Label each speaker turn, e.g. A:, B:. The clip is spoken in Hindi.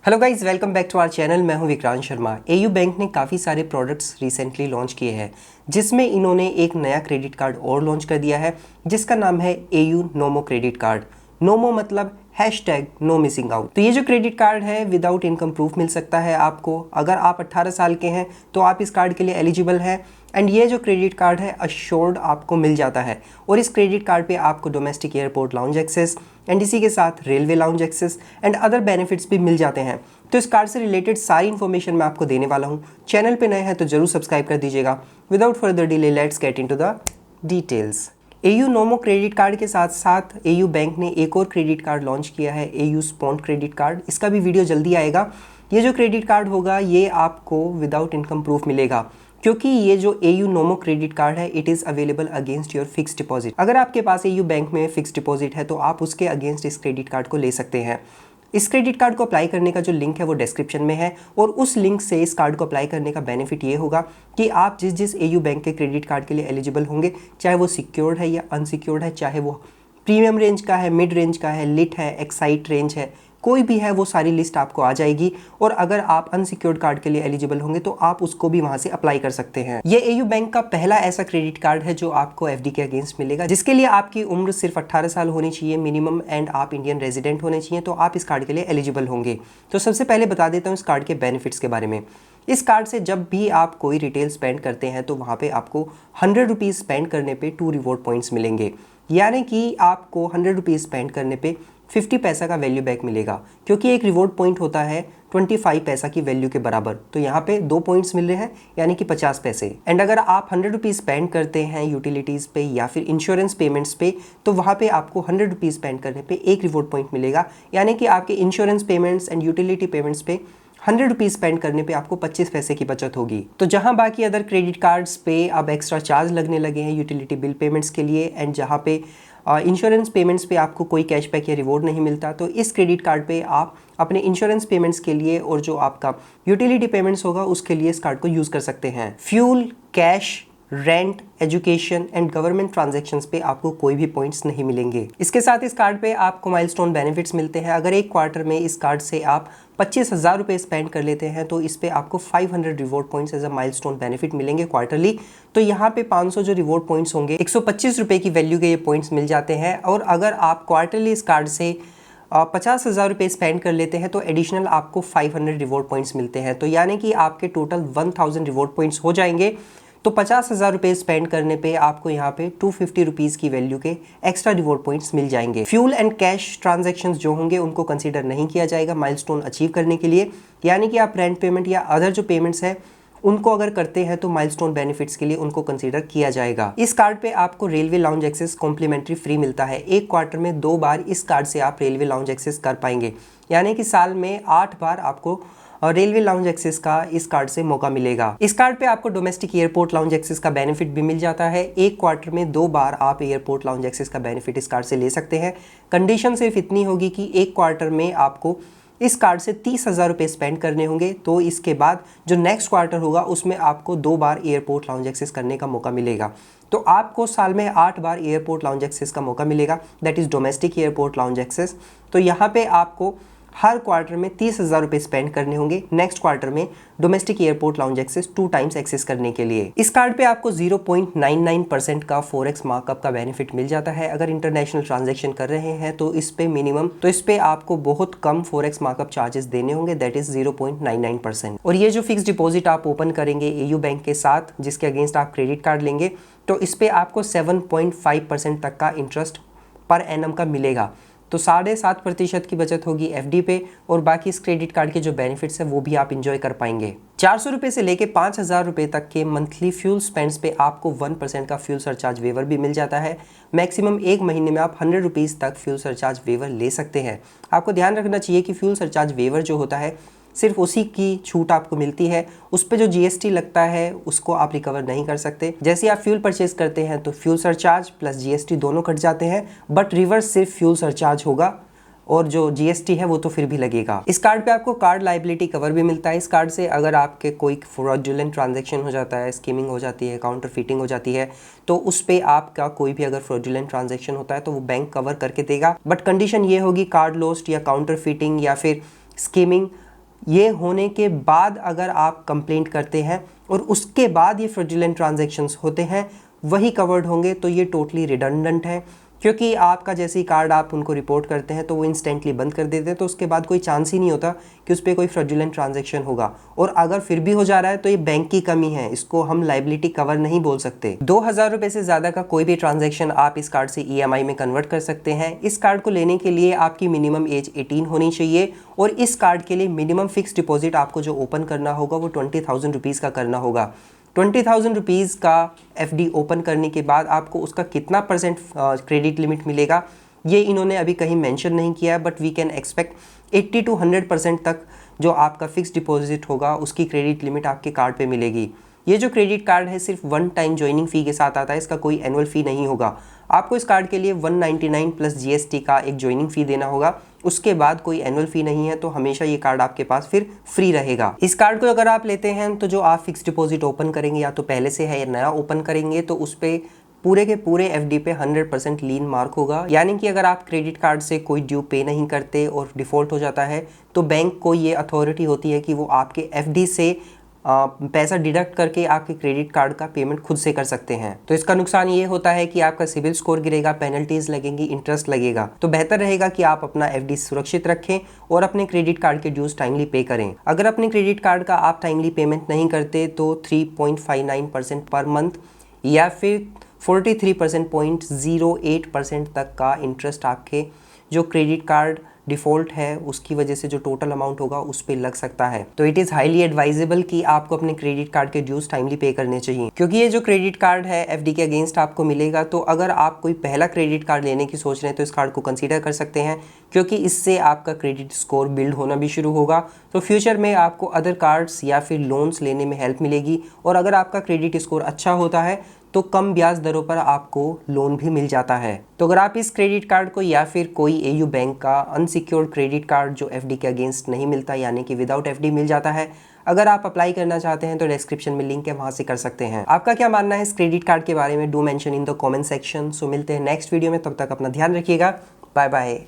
A: Hello guys, welcome back to our channel. मैं हूं विक्रांत शर्मा। एयू बैंक ने काफ़ी सारे प्रोडक्ट्स रिसेंटली लॉन्च किए हैं, जिसमें इन्होंने एक नया क्रेडिट कार्ड और लॉन्च कर दिया है जिसका नाम है एयू नोमो क्रेडिट कार्ड। नोमो मतलब हैशटैग नो मिसिंग आउट। तो ये जो क्रेडिट कार्ड है विदाउट इनकम प्रूफ मिल सकता है आपको। अगर आप 18 साल के हैं तो आप इस कार्ड के लिए एलिजिबल हैं। एंड ये जो क्रेडिट कार्ड है अश्योर्ड आपको मिल जाता है, और इस क्रेडिट कार्ड पे आपको domestic airport lounge access and इसी के साथ railway lounge access and other benefits भी मिल जाते हैं। तो इस कार्ड से रिलेटेड सारी इन्फॉर्मेशन मैं आपको देने वाला हूँ। चैनल पे नए हैं तो जरूर सब्सक्राइब कर दीजिएगा। Without further delay let's get into the details. AU Nomo credit card के साथ साथ एयू बैंक ने एक और क्रेडिट कार्ड लॉन्च किया है, एयू स्पॉन्ट क्रेडिट कार्ड। इसका भी वीडियो जल्दी आएगा। ये जो क्रेडिट कार्ड होगा ये आपको विदाउट इनकम प्रूफ मिलेगा, क्योंकि ये जो एयू नोमो क्रेडिट कार्ड है it is available against your fix deposit. अगर आपके पास एयू बैंक में फिक्स डिपॉजिट है तो आप उसके अगेंस्ट इस क्रेडिट कार्ड को ले सकते हैं। इस क्रेडिट कार्ड को अप्लाई करने का जो लिंक है वो डिस्क्रिप्शन में है, और उस लिंक से इस कार्ड को अप्लाई करने का बेनिफिट ये होगा कि आप जिस एयू बैंक के क्रेडिट कार्ड के लिए एलिजिबल होंगे, चाहे वो सिक्योर्ड है या अनसिक्योर्ड है, चाहे वो प्रीमियम रेंज का है, मिड रेंज का है, लिट है, एक्साइट रेंज है, कोई भी है, वो सारी लिस्ट आपको आ जाएगी। और अगर आप अनसिक्योर्ड कार्ड के लिए एलिजिबल होंगे तो आप उसको भी वहां से अप्लाई कर सकते हैं। ये एयू बैंक का पहला ऐसा क्रेडिट कार्ड है जो आपको एफडी के अगेंस्ट मिलेगा, जिसके लिए आपकी उम्र सिर्फ 18 साल होनी चाहिए मिनिमम, एंड आप इंडियन रेजिडेंट होने चाहिए, तो आप इस कार्ड के लिए एलिजिबल होंगे। तो सबसे पहले बता देता हूँ इस कार्ड के बेनिफिट्स के बारे में। इस कार्ड से जब भी आप कोई रिटेल स्पेंड करते हैं तो वहाँ पे आपको 100 रुपीज़ स्पेंड करने पे 2 रिवॉर्ड पॉइंट्स मिलेंगे, यानी कि आपको 100 रुपीज़ स्पेंड करने पे 50 पैसा का वैल्यू बैक मिलेगा, क्योंकि एक रिवॉर्ड पॉइंट होता है 25 पैसा की वैल्यू के बराबर। तो यहाँ पे 2 पॉइंट्स मिल रहे हैं, यानी कि 50 पैसे। एंड अगर आप 100 रुपीज़ स्पेंड करते हैं यूटिलिटीज़ पे या फिर इंश्योरेंस पेमेंट्स पे, तो वहाँ पे आपको 100 रुपीज़ स्पेंड करने पे 1 रिवॉर्ड पॉइंट मिलेगा, यानी कि आपके insurance payments and utility payments पे 100 रुपीज़ स्पेंड करने पे आपको 25 पैसे की बचत होगी। तो जहां बाकी अदर क्रेडिट कार्ड्स पे अब एक्स्ट्रा चार्ज लगने लगे हैं यूटिलिटी बिल पेमेंट्स के लिए, एंड जहां पे इंश्योरेंस पेमेंट्स पे आपको कोई कैशबैक या रिवॉर्ड नहीं मिलता, तो इस क्रेडिट कार्ड पे आप अपने इंश्योरेंस पेमेंट्स के लिए और जो आपका यूटिलिटी पेमेंट्स होगा उसके लिए इस कार्ड को यूज़ कर सकते हैं। Fuel, cash, rent, education and government transactions पे आपको कोई भी पॉइंट्स नहीं मिलेंगे। इसके साथ इस कार्ड पे आपको माइलस्टोन बेनिफिट्स मिलते हैं। अगर एक क्वार्टर में इस कार्ड से आप 25,000 रुपये स्पेंड कर लेते हैं तो इस पे आपको 500 reward points as a milestone benefit मिलेंगे क्वार्टरली। तो यहाँ पे 500 जो रिवॉर्ड पॉइंट्स होंगे 125 रुपये की वैल्यू के ये पॉइंट्स मिल जाते हैं। और अगर आप क्वार्टरली इस कार्ड से 50,000 रुपये स्पेंड कर लेते हैं तो एडिशनल आपको 500 रिवॉर्ड पॉइंट्स मिलते हैं। तो यानी कि आपके टोटल 1000 रिवॉर्ड पॉइंट्स हो जाएंगे। तो 50,000 रुपये स्पेंड करने पे आपको यहाँ पे 250 रुपीज़ की वैल्यू के एक्स्ट्रा रिवॉर्ड पॉइंट्स मिल जाएंगे। फ्यूल एंड कैश ट्रांजैक्शंस जो होंगे उनको कंसीडर नहीं किया जाएगा माइलस्टोन अचीव करने के लिए, यानी कि आप रेंट पेमेंट या अदर जो पेमेंट्स है उनको अगर करते हैं तो माइलस्टोन बेनिफिट्स के लिए उनको कंसीडर किया जाएगा। इस कार्ड पे आपको railway lounge access complimentary free मिलता है। एक क्वार्टर में 2 बार इस कार्ड से आप रेलवे लाउंज एक्सेस कर पाएंगे, यानी कि साल में 8 बार आपको और रेलवे लाउंज एक्सेस का इस कार्ड से मौका मिलेगा। इस कार्ड पे आपको डोमेस्टिक एयरपोर्ट लाउंज एक्सेस का बेनिफिट भी मिल जाता है। एक क्वार्टर में 2 बार आप एयरपोर्ट लाउंज एक्सेस का बेनिफिट इस कार्ड से ले सकते हैं। कंडीशन सिर्फ इतनी होगी कि एक क्वार्टर में आपको इस कार्ड से 30,000 रुपये स्पेंड करने होंगे, तो इसके बाद जो नेक्स्ट क्वार्टर होगा उसमें आपको 2 बार एयरपोर्ट लाउंज एक्सेस करने का मौका मिलेगा। तो आपको साल में 8 बार एयरपोर्ट लाउंज एक्सेस का मौका मिलेगा, that is domestic airport lounge access. तो यहाँ पे आपको हर क्वार्टर में 30,000 रुपये स्पेंड करने होंगे, नेक्स्ट क्वार्टर में domestic airport lounge access 2 times access करने के लिए। इस कार्ड पे आपको 0.99% का फॉरेक्स मार्कअप का बेनिफिट मिल जाता है। अगर इंटरनेशनल ट्रांजैक्शन कर रहे हैं तो इस पे आपको बहुत कम फॉरेक्स मार्कअप चार्जेस देने होंगे, दैट इज 0.99%। और ये जो फिक्स डिपॉजिट आप ओपन करेंगे एयू बैंक के साथ जिसके अगेंस्ट आप क्रेडिट कार्ड लेंगे, तो इस पे आपको 7.5% तक का इंटरेस्ट पर एनम का मिलेगा। तो 7.5% की बचत होगी एफडी पे, और बाकी इस क्रेडिट कार्ड के जो बेनिफिट्स हैं वो भी आप इंजॉय कर पाएंगे। 400 रुपये से लेके 5,000 रुपये तक के मंथली फ्यूल स्पेंड्स पे आपको 1% का फ्यूल सरचार्ज वेवर भी मिल जाता है। मैक्सिमम एक महीने में आप 100 रुपीज़ तक फ्यूल सरचार्ज वेवर ले सकते हैं। आपको ध्यान रखना चाहिए कि फ्यूल सरचार्ज वेवर जो होता है सिर्फ उसी की छूट आपको मिलती है, उस पर जो जीएसटी लगता है उसको आप रिकवर नहीं कर सकते। जैसे आप फ्यूल परचेज करते हैं तो फ्यूल सरचार्ज प्लस जीएसटी दोनों कट जाते हैं, बट रिवर्स सिर्फ फ्यूल सरचार्ज होगा और जो जीएसटी है वो तो फिर भी लगेगा। इस कार्ड पे आपको कार्ड लाइबिलिटी कवर भी मिलता है। इस कार्ड से अगर आपके कोई फ्रॉडुलेंट ट्रांजैक्शन हो जाता है, स्कीमिंग हो जाती है, काउंटर फीटिंग हो जाती है, तो उस पे आपका कोई भी अगर फ्रॉडुलेंट ट्रांजैक्शन होता है तो वो बैंक कवर करके देगा। बट कंडीशन ये होगी कार्ड लॉस्ट या काउंटर फीटिंग या फिर स्कीमिंग ये होने के बाद अगर आप कंप्लेंट करते हैं और उसके बाद ये फ्रॉडुलेंट ट्रांजैक्शंस होते हैं वही कवर्ड होंगे, तो ये टोटली रिडंडेंट है, क्योंकि आपका जैसे ही कार्ड आप उनको रिपोर्ट करते हैं तो वो इंस्टेंटली बंद कर देते हैं, तो उसके बाद कोई चांस ही नहीं होता कि उस पर कोई फ्रॉडुलेंट ट्रांजैक्शन होगा। और अगर फिर भी हो जा रहा है तो ये बैंक की कमी है, इसको हम लाइबिलिटी कवर नहीं बोल सकते। 2000 रुपये से ज़्यादा का कोई भी ट्रांजैक्शन आप इस कार्ड से EMI में कन्वर्ट कर सकते हैं। इस कार्ड को लेने के लिए आपकी मिनिमम एज 18 होनी चाहिए और इस कार्ड के लिए मिनिमम फिक्स डिपॉजिट आपको जो ओपन करना होगा वो 20,000 रुपीज़ का करना होगा। 20,000 रुपीज़ का FD ओपन करने के बाद आपको उसका कितना % क्रेडिट लिमिट मिलेगा ये इन्होंने अभी कहीं मेंशन नहीं किया है, but we can expect 80 to 100% तक जो आपका फिक्स डिपॉजिट होगा उसकी क्रेडिट लिमिट आपके कार्ड पे मिलेगी। ये जो क्रेडिट कार्ड है सिर्फ 1 टाइम ज्वाइनिंग फ़ी के साथ आता है, इसका कोई एनुअल फ़ी नहीं होगा। आपको इस कार्ड के लिए 199 प्लस GST का एक ज्वाइनिंग फ़ी देना होगा, उसके बाद कोई एनुअल फ़ी नहीं है, तो हमेशा ये कार्ड आपके पास फिर फ्री रहेगा। इस कार्ड को अगर आप लेते हैं तो जो आप फिक्स डिपॉजिट ओपन करेंगे या तो पहले से है या नया ओपन करेंगे तो उस पर पूरे के पूरे FD पे 100% लीन मार्क होगा। यानी कि अगर आप क्रेडिट कार्ड से कोई ड्यू पे नहीं करते और डिफ़ॉल्ट हो जाता है तो बैंक को ये अथॉरिटी होती है कि वो आपके FD से पैसा डिडक्ट करके आपके क्रेडिट कार्ड का पेमेंट खुद से कर सकते हैं। तो इसका नुकसान ये होता है कि आपका सिविल स्कोर गिरेगा, पेनल्टीज लगेंगी, इंटरेस्ट लगेगा। तो बेहतर रहेगा कि आप अपना FD सुरक्षित रखें और अपने क्रेडिट कार्ड के ड्यूज टाइमली पे करें। अगर अपने क्रेडिट कार्ड का आप टाइमली पेमेंट नहीं करते तो 3.59% पर मंथ या फिर 43.08% तक का इंटरेस्ट आपके जो क्रेडिट कार्ड डिफ़ॉल्ट है उसकी वजह से जो टोटल अमाउंट होगा उस पर लग सकता है। तो इट इज़ हाईली एडवाइजेबल कि आपको अपने क्रेडिट कार्ड के ड्यूज टाइमली पे करने चाहिए, क्योंकि ये जो क्रेडिट कार्ड है FD के अगेंस्ट आपको मिलेगा। तो अगर आप कोई पहला क्रेडिट कार्ड लेने की सोच रहे हैं तो इस कार्ड को कंसीडर कर सकते हैं, क्योंकि इससे आपका क्रेडिट स्कोर बिल्ड होना भी शुरू होगा। तो फ्यूचर में आपको अदर कार्ड्स या फिर लोन्स लेने में हेल्प मिलेगी, और अगर आपका क्रेडिट स्कोर अच्छा होता है तो कम ब्याज दरों पर आपको लोन भी मिल जाता है। तो अगर आप इस क्रेडिट कार्ड को या फिर कोई AU बैंक का अनसिक्योर्ड क्रेडिट कार्ड जो FD के अगेंस्ट नहीं मिलता यानी कि विदाउट FD मिल जाता है, अगर आप अप्लाई करना चाहते हैं तो डिस्क्रिप्शन में लिंक है, वहां से कर सकते हैं। आपका क्या मानना है इस क्रेडिट कार्ड के बारे में? Do mention in the comment section. So मिलते हैं नेक्स्ट वीडियो में, तब तक अपना ध्यान रखिएगा। Bye bye.